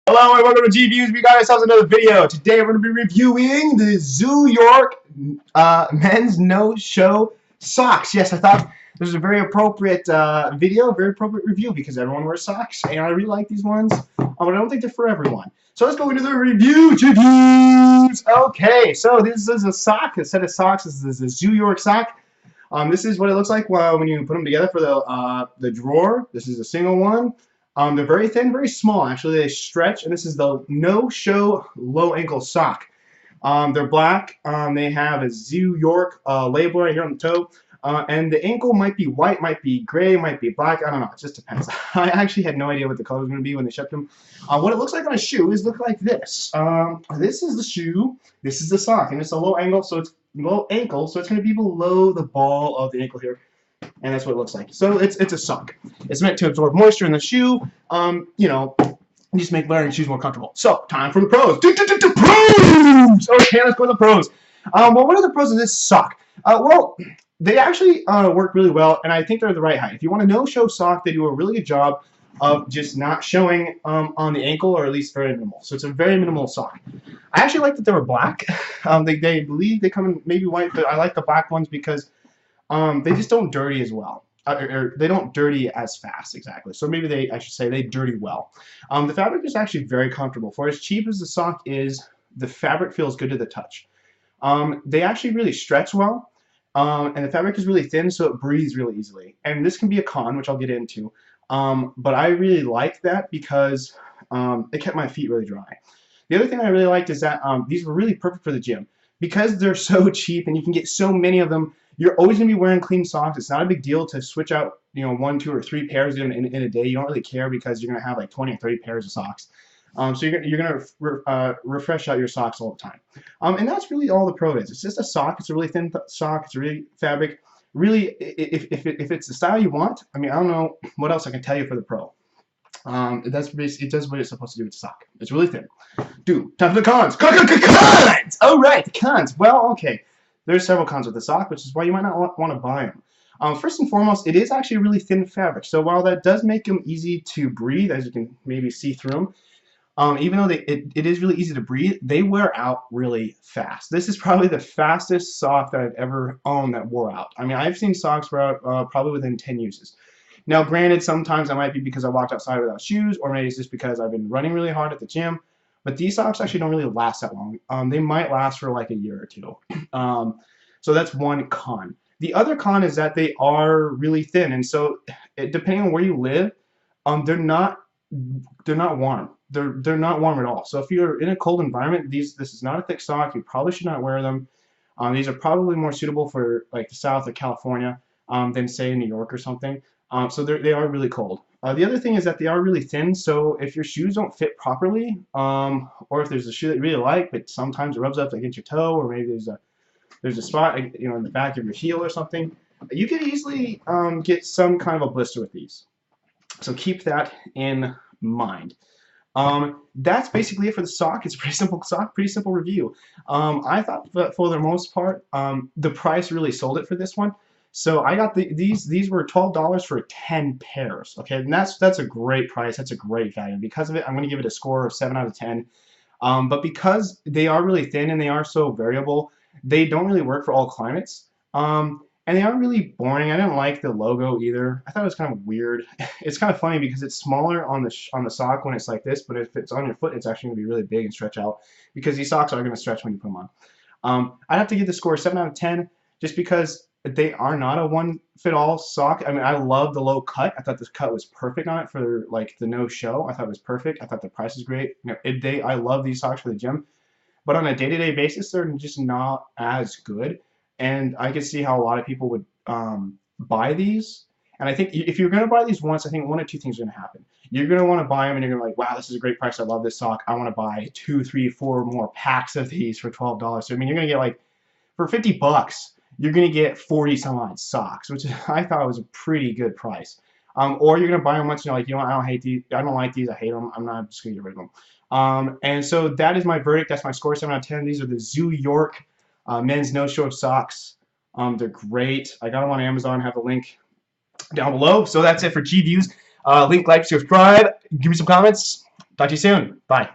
Hello and welcome to G Views. We got ourselves another video. Today we're going to be reviewing the Zoo York men's no-show socks. Yes, I thought this was a very appropriate video, very appropriate review because everyone wears socks and I really like these ones, but I don't think they're for everyone. So let's go into the review. G Views. Okay, so this is a sock, a set of socks. This is a Zoo York sock. This is what it looks like when you put them together for the drawer. This is a single one. They're very thin, very small. Actually, they stretch, and this is the no-show low ankle sock. They're black. They have a Zoo York label right here on the toe, and the ankle might be white, might be gray, might be black. I don't know. It just depends. I actually had no idea what the color was going to be when they shipped them. What it looks like on a shoe is look like this. This is the shoe. This is the sock, and it's a low ankle, so it's going to be below the ball of the ankle here. And that's what it looks like. So it's a sock. It's meant to absorb moisture in the shoe. Just make wearing shoes more comfortable. So time for the pros. Pros. Okay, let's go to the pros. Well, what are the pros of this sock? Well, they actually work really well, and I think they're the right height. If you want a no-show sock, they do a really good job of just not showing on the ankle, or at least very minimal. So it's a very minimal sock. I actually like that they were black. They believe they come in maybe white, but I like the black ones because they just don't dirty as well. Or they don't dirty as fast, exactly. So maybe I should say they dirty well. The fabric is actually very comfortable. For as cheap as the sock is, the fabric feels good to the touch. They actually really stretch well, and the fabric is really thin, so it breathes really easily. And this can be a con, which I'll get into. But I really like that because it kept my feet really dry. The other thing I really liked is that these were really perfect for the gym. Because they're so cheap and you can get so many of them, you're always going to be wearing clean socks. It's not a big deal to switch out, 1, 2, or 3 pairs in a day. You don't really care because you're going to have like 20 or 30 pairs of socks. So you're going to refresh out your socks all the time. And that's really all the pro is. It's just a sock. It's a really thin sock. It's really fabric. Really, if it's the style you want, I mean, I don't know what else I can tell you for the pro. It does what it's supposed to do with the sock. It's really thin. Dude, time for the cons. Cons! All right, the cons. Well, okay. There's several cons with the sock, which is why you might not want to buy them. First and foremost, it is actually really thin fabric. So while that does make them easy to breathe, as you can maybe see through them, even though it is really easy to breathe, they wear out really fast. This is probably the fastest sock that I've ever owned that wore out. I mean, I've seen socks wear out probably within 10 uses. Now, granted, sometimes that might be because I walked outside without shoes, or maybe it's just because I've been running really hard at the gym. But these socks actually don't really last that long. They might last for like a year or two. So that's one con. The other con is that they are really thin, and so depending on where you live, they're not warm. They're not warm at all. So if you're in a cold environment, this is not a thick sock. You probably should not wear them. These are probably more suitable for like the South or California than say New York or something. So they are really cold. The other thing is that they are really thin, so if your shoes don't fit properly, or if there's a shoe that you really like, but sometimes it rubs up against your toe, or maybe there's a spot in the back of your heel or something, you could easily get some kind of a blister with these. So keep that in mind. That's basically it for the sock. It's a pretty simple sock, pretty simple review. I thought that for the most part, the price really sold it for this one. So I got these were $12 for 10 pairs. Okay, and that's a great price. That's a great value. Because of it, I'm going to give it a score of 7 out of 10. But because they are really thin and they are so variable, they don't really work for all climates. And they aren't really boring. I didn't like the logo either. I thought it was kind of weird. It's kind of funny because it's smaller on the sock when it's like this, but if it's on your foot, it's actually going to be really big and stretch out because these socks are going to stretch when you put them on. I'd have to give the score 7 out of 10 just because they are not a one-fit-all sock. I mean, I love the low cut. I thought this cut was perfect on it for like the no-show. I thought it was perfect. I thought the price is great. I love these socks for the gym, but on a day-to-day basis, they're just not as good. And I can see how a lot of people would buy these. And I think if you're going to buy these once, I think one or two things are going to happen. You're going to want to buy them, and you're going to be like, wow, this is a great price. I love this sock. I want to buy 2, 3, 4 more packs of these for $12. So I mean, you're going to get like for $50. You're going to get 40 some odd socks, which I thought was a pretty good price. Or you're going to buy them once and you're like, I don't hate these. I don't like these. I hate them. I'm not just going to get rid of them. And so that is my verdict. That's my score, 7 out of 10. These are the Zoo York men's no-show socks. They're great. I got them on Amazon. Have a link down below. So that's it for G Views. Link, like, subscribe. Give me some comments. Talk to you soon. Bye.